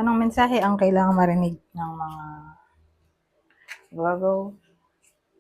Anong mensahe ang kailangang marinig ng mga Virgo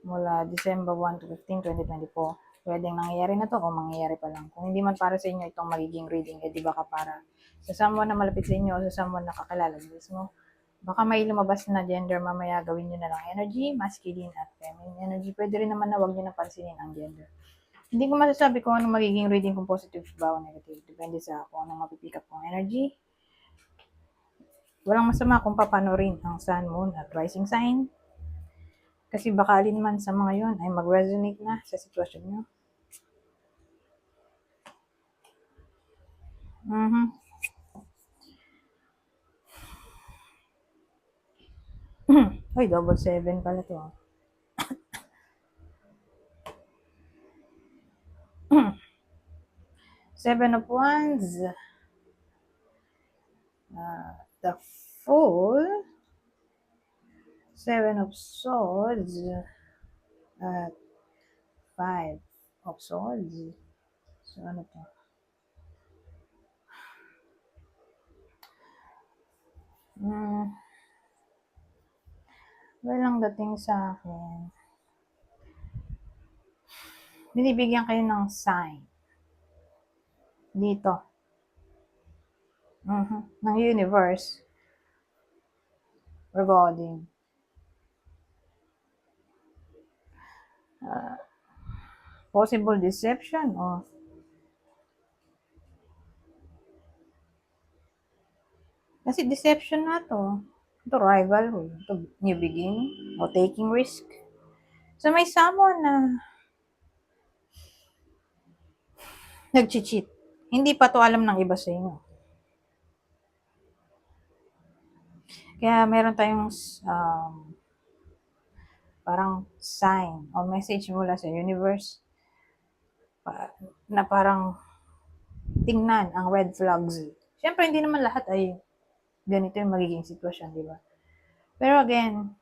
mula December 1 to 15, 2024? Pwedeng nangyayari na to o mangyayari pa lang. Kung hindi man para sa inyo itong magiging reading, di baka para sa someone na malapit sa inyo o sa someone na kakilala mismo. Baka may lumabas na gender mamaya, gawin nyo na lang energy, masculine at feminine energy. Pwede rin naman na wag nyo na pansinin ang gender. Hindi ko masasabi kung anong magiging reading, kung positive ba o negative. Depende sa kung anong mapipick up kong energy. Walang masama kung papanorin ang sun, moon at rising sign. Kasi baka alin man sa mga yon ay mag-resonate na sa sitwasyon nyo. Ay, double 7 pala to. Seven of Wands. The Fool. Seven of Swords. At Five of Swords. So, ano to? Walang dating sa akin. Binibigyan kayo ng sign. Dito. Ng universe. Regarding. Possible deception o kasi deception na to. Ito rivalry. Ito new beginning o taking risk. So may someone na nag-cheat. Hindi pa to alam ng iba sa inyo. Kaya meron tayong parang sign o message mula sa universe na parang tingnan ang red flags. Siyempre, hindi naman lahat ay ganito yung magiging sitwasyon, di ba? Pero again,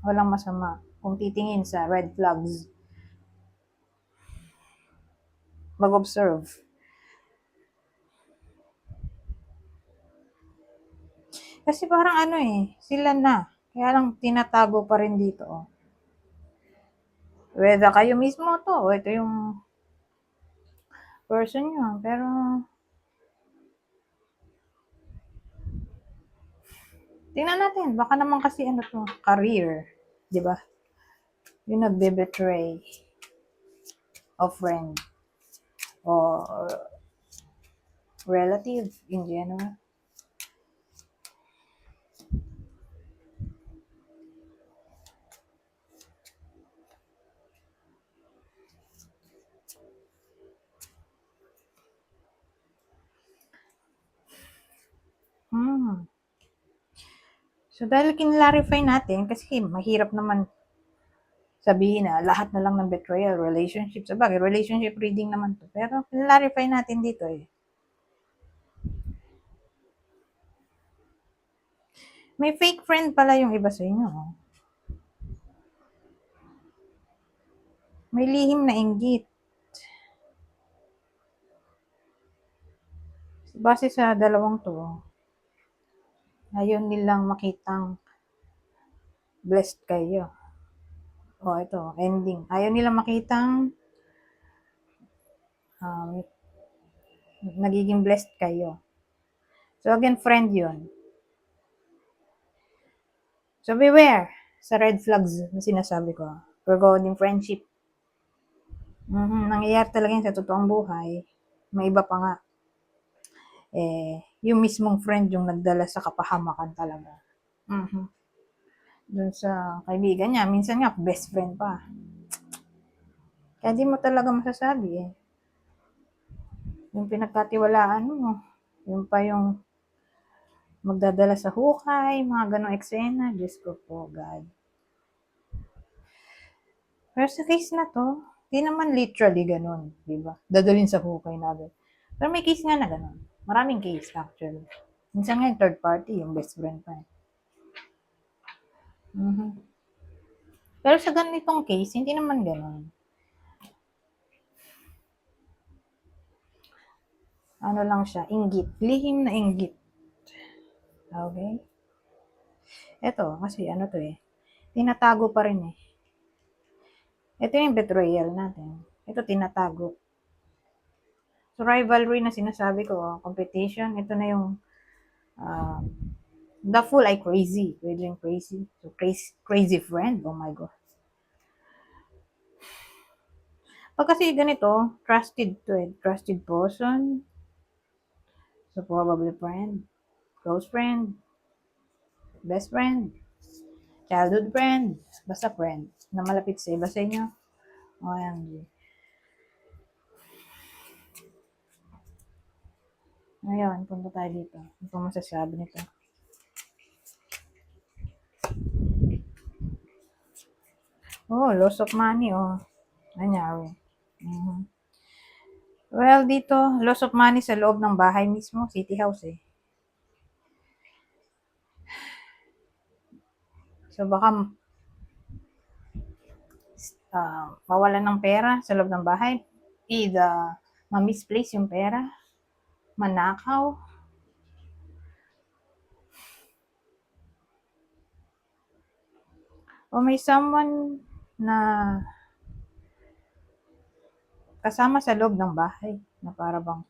walang masama kung titingin sa red flags. Mag-observe. Kasi parang sila na. Kaya lang tinatago pa rin dito. Whether kayo mismo to, o ito yung person nyo. Pero, tingnan natin. Baka naman kasi to, career. Di ba? Yung nagbe-betray of friend or relative in general. So, dahil kinlarify natin, kasi mahirap naman sabihin na lahat na lang ng betrayal, relationship. Sabagay, relationship reading naman to. Pero, kinlarify natin dito May fake friend pala yung iba sa inyo. May lihim na inggit. Base sa dalawang to, ayaw nilang makitang blessed kayo. O, ito, ending. Ayaw nilang makitang nagiging blessed kayo. So, again, friend yun. So, beware sa red flags na sinasabi ko. Regarding friendship. Nangyayari talaga yun sa totoong buhay. May iba pa nga. Yung mismong friend yung nagdala sa kapahamakan talaga. Dun sa kaibigan niya, minsan nga best friend pa. Kaya di mo talaga masasabi Yung pinagkatiwalaan mo, yung pa yung magdadala sa hukay, mga ganong eksena. Diyos ko po, God. Pero sa case na to, di naman literally ganun, di ba? Dadalhin sa hukay natin. Pero may case nga na ganun. Maraming case actually. Minsan nga yung third party, yung best friend pa. Pero sa ganitong case, hindi naman ganun. Ano lang siya, inggit. Lihim na inggit. Okay? Ito, kasi ano to eh. Tinatago pa rin eh. Ito yung betrayal natin. Ito tinatago. So, rivalry na sinasabi ko, competition, ito na yung uh, the fool ay crazy. Pwede yung crazy. So, crazy friend. Oh my God. Pag kasi ganito, trusted to eh. Trusted person. So, probably friend. Close friend. Best friend. Childhood friend. Basta friend. Na malapit sa iba sa inyo. OMG. Ngayon, punta tayo dito. Ano pong masasabi nito? Oh, loss of money, oh. Nangyari. Mhm. Well, dito, loss of money sa loob ng bahay mismo, city house eh. So, baka mawalan ng pera sa loob ng bahay. Either ma-misplace yung pera, manakaw, o may someone na kasama sa loob ng bahay na para bang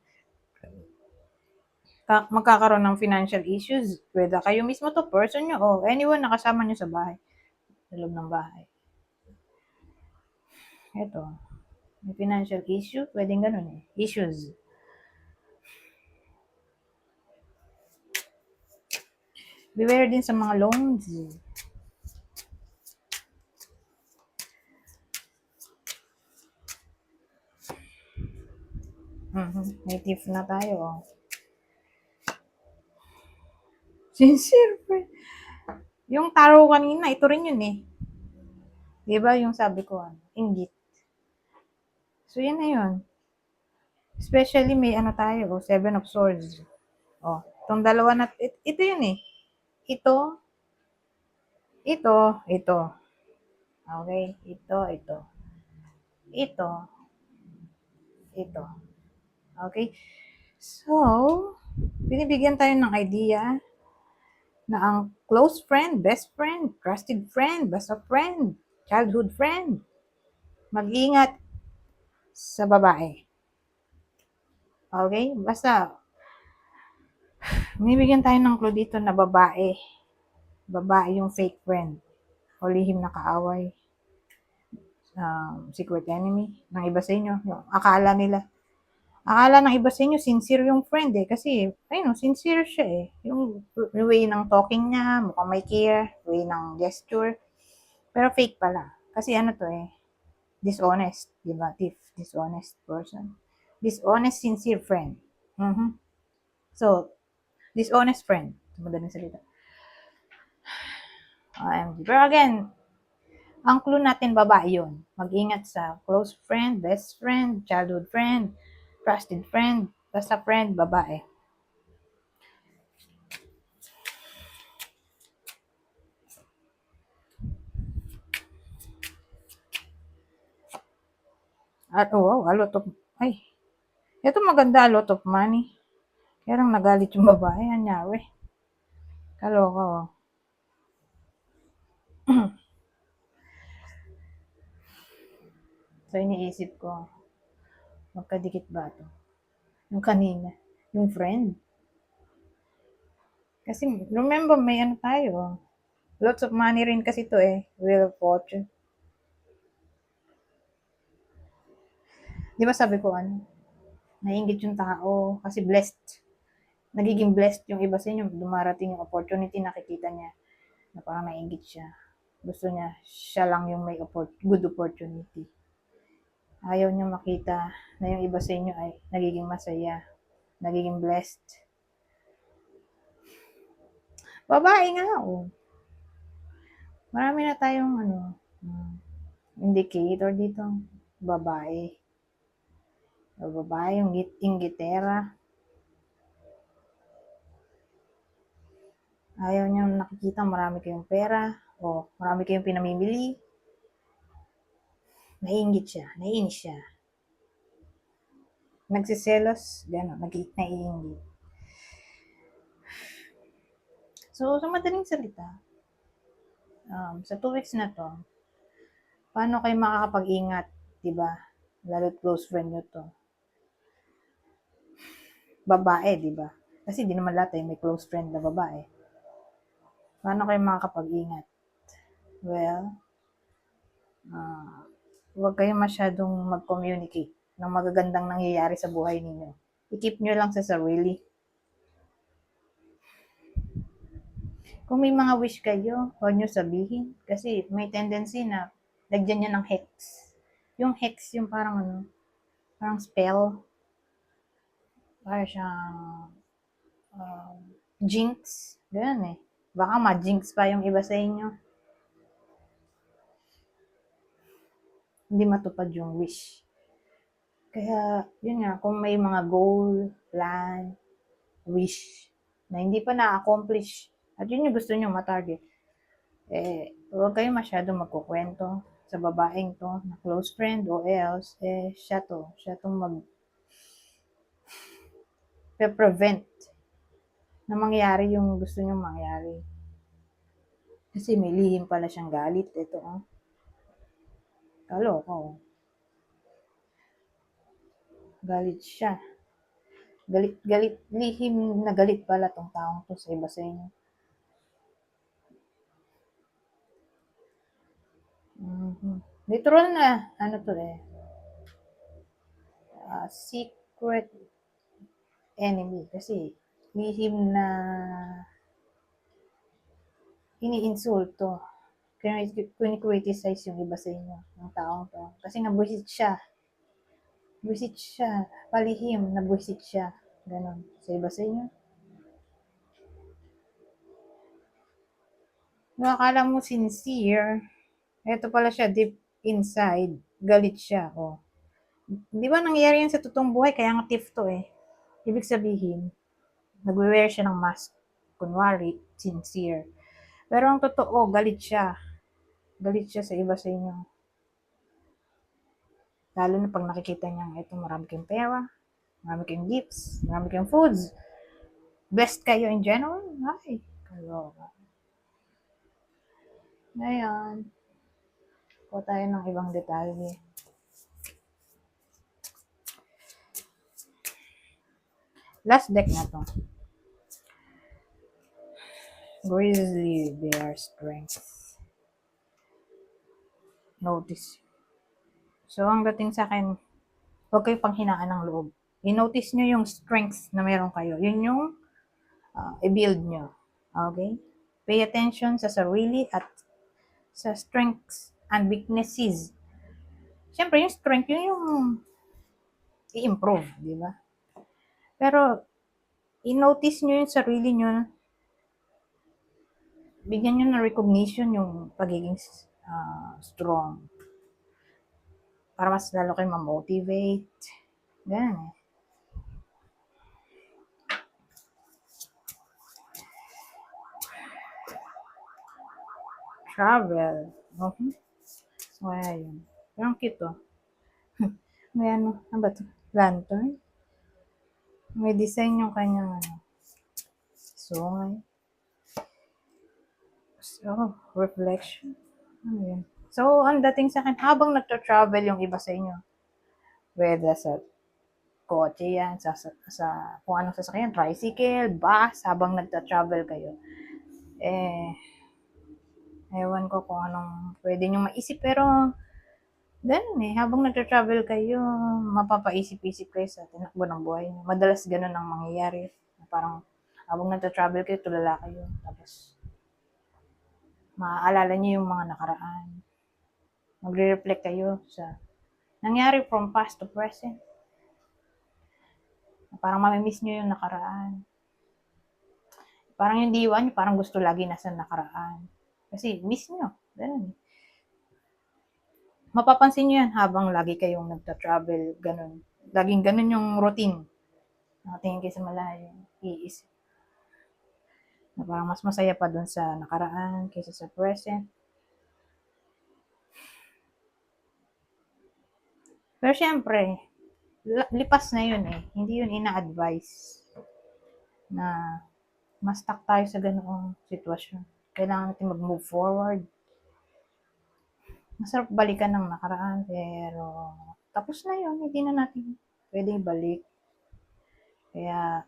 magkakaroon ng financial issues. Whether kayo mismo to, person nyo, o anyone na kasama nyo sa bahay, sa loob ng bahay. Ito, may financial issue, pwedeng ganun eh. Issues. Beware din sa mga loans. May thief na tayo. Oh. Sincere friend. Yung taro kanina, ito rin yun eh. Diba yung sabi ko, inggit. So, yan na yun. Especially may ano tayo, Seven of Swords. Oh, itong dalawa na, ito yun eh. Ito, ito. Okay? Ito. Ito. Okay? So, binibigyan tayo ng idea na ang close friend, best friend, trusted friend, basta friend, childhood friend, mag-ingat sa babae. Okay? Basta, binibigyan tayo ng clue dito na babae. Babae yung fake friend. O lihim na kaaway. Secret enemy ng iba sa inyo. Yung akala ng iba sa inyo, sincere yung friend eh. Kasi, ayun, sincere siya eh. Yung way ng talking niya, mukhang may care, way ng gesture. Pero fake pala. Kasi ano to eh, dishonest. Diba? Thief, dishonest person. Dishonest, sincere friend. So, dishonest friend. Madaling salita. Pero again, ang clue natin babae yun. Mag-ingat sa close friend, best friend, childhood friend, trusted friend, basta friend, babae. At wow, a lot of, ay, ito maganda, a lot of money. Kaya lang nagalit yung babae, anyari. Kaloka, oh. So, iniisip ko, magkadikit ba ito? Yung kanina, yung friend. Kasi, remember, may ano tayo. Lots of money rin kasi to eh. Wheel of Fortune. Di ba sabi ko ano? Naiingit yung tao kasi blessed. Nagiging blessed yung iba sa inyo. Dumarating yung opportunity, nakikita niya na parang naiingit siya. Gusto niya, siya lang yung may good opportunity. Ayaw niya makita na yung iba sa inyo ay nagiging masaya, nagiging blessed. Babae nga, oh. Marami na tayong indicator dito. Babae. Babae, yung inggitera. Ayaw niya nakikita marami kayong pera o marami kayong pinamimili. Naiingit siya, naiinis siya. Nagsiselos, gano'n, naiingit. So, sa madaling salita, sa 2 weeks na to, paano kayo makakapag-ingat, di ba? Lalo't close friend nyo to. Babae, di ba? Kasi di naman lahat may close friend na babae. Paano kayo makakapag-ingat? Well, huwag kayo masyadong mag-communicate ng magagandang nangyayari sa buhay ninyo. I-keep nyo lang sa sarili. Kung may mga wish kayo, huwag nyo sabihin. Kasi may tendency na lagyan nyo ng hex. Yung hex, yung parang parang spell. Parang siyang jinx. Ganun eh. Baka ma-jinx pa yung iba sa inyo. Hindi matupad yung wish. Kaya, yun nga, kung may mga goal, plan, wish, na hindi pa na-accomplish, at yun yung gusto nyo ma-target, huwag kayo masyado magkukwento sa babaeng to, na close friend, o else, siya tong mag-prevent na mangyari yung gusto nyo mangyari. Kasi may lihim pala siyang galit, ito, kaloko. Galit siya. Galit, lihim na galit pala tong taong to sa iba sa inyo. Literal na, to secret enemy. Kasi, lihim na ini-insulto. Kini-criticize yung iba sa inyo, ng taong to. Kasi nabwisit siya. Palihim, nabwisit siya. Ganon. Sa iba sa inyo. Kung akala mo sincere, eto pala siya deep inside. Galit siya. Oh. Di ba nangyayari yan sa totoong buhay? Kaya nga thief to eh. Ibig sabihin, nagwe-wear siya ng mask. Kunwari, sincere. Pero ang totoo, galit siya. Galit siya sa iba sa inyo. Lalo na pag nakikita niya, ito marami kayong pera, marami kayong gifts, marami kayong foods. Best kayo in general? Ay, kaloka. Ngayon, po tayo ng ibang detalye. Last deck na to. Grizzly Bear Strength. Notice. So, ang dating sa akin, huwag kayo panghinaan ng loob. I-notice nyo yung strengths na meron kayo. Yun yung i-build nyo. Okay? Pay attention sa sarili at sa strengths and weaknesses. Siyempre, yung strength, yun yung i-improve, di ba? Pero, i-notice nyo yung sarili nyo, bigyan nyo ng recognition yung pagiging strong. Para mas lalo kayo ma-motivate. Ganun eh. Travel. Okay. Wala yun. Pero ang cute oh. May ano ba ito? Lantern. May design yung kanyang sungay. So, reflection. Ano yun? So, ang dating sa akin, habang nagtra-travel yung iba sa inyo, whether sa kotse yan, sa kung anong sasakyan, tricycle, bus, habang nagtra-travel kayo, ewan ko kung anong pwede nyo maisip, pero ganun eh, habang nagtra-travel kayo, mapapaisip-isip kayo sa tinakbo ng buhay nyo. Madalas ganun ang mangyayari. Parang habang nagtra-travel kayo, tulala kayo. Tapos, maaalala nyo yung mga nakaraan. Magre-reflect kayo sa nangyari from past to present. Parang mamimiss nyo yung nakaraan. Parang yung diwa nyo, parang gusto lagi nasa nakaraan. Kasi miss nyo. Ganun. Mapapansin nyo yan habang lagi kayong nagta-travel. Ganun. Laging ganun yung routine. Nakatingin kayo sa malayo. Iisip. Na parang mas masaya pa dun sa nakaraan kaysa sa present. Pero syempre, lipas na yun eh. Hindi yun ina-advise na ma-stuck tayo sa ganoong sitwasyon. Kailangan natin mag-move forward. Masarap balikan ng nakaraan, pero tapos na yun, hindi na natin pwedeng ibalik. Kaya,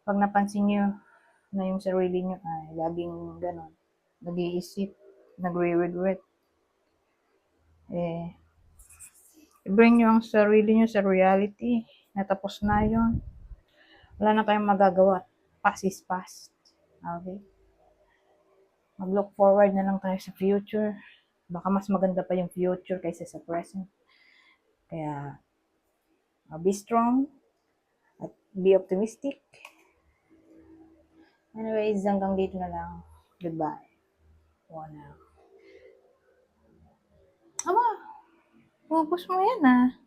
pag napansin nyo na yung sarili nyo ay laging ganon, nag-iisip, nagre-regret, i-bring nyo ang sarili nyo sa reality, natapos na yun. Wala na tayong magagawa. Past is past. Okay? Mag-look forward na lang tayo sa future. Baka mas maganda pa yung future kaysa sa present. Kaya, be strong at be optimistic. Anyways, hanggang dito na lang. Goodbye. Aba, ubos mo yan ah.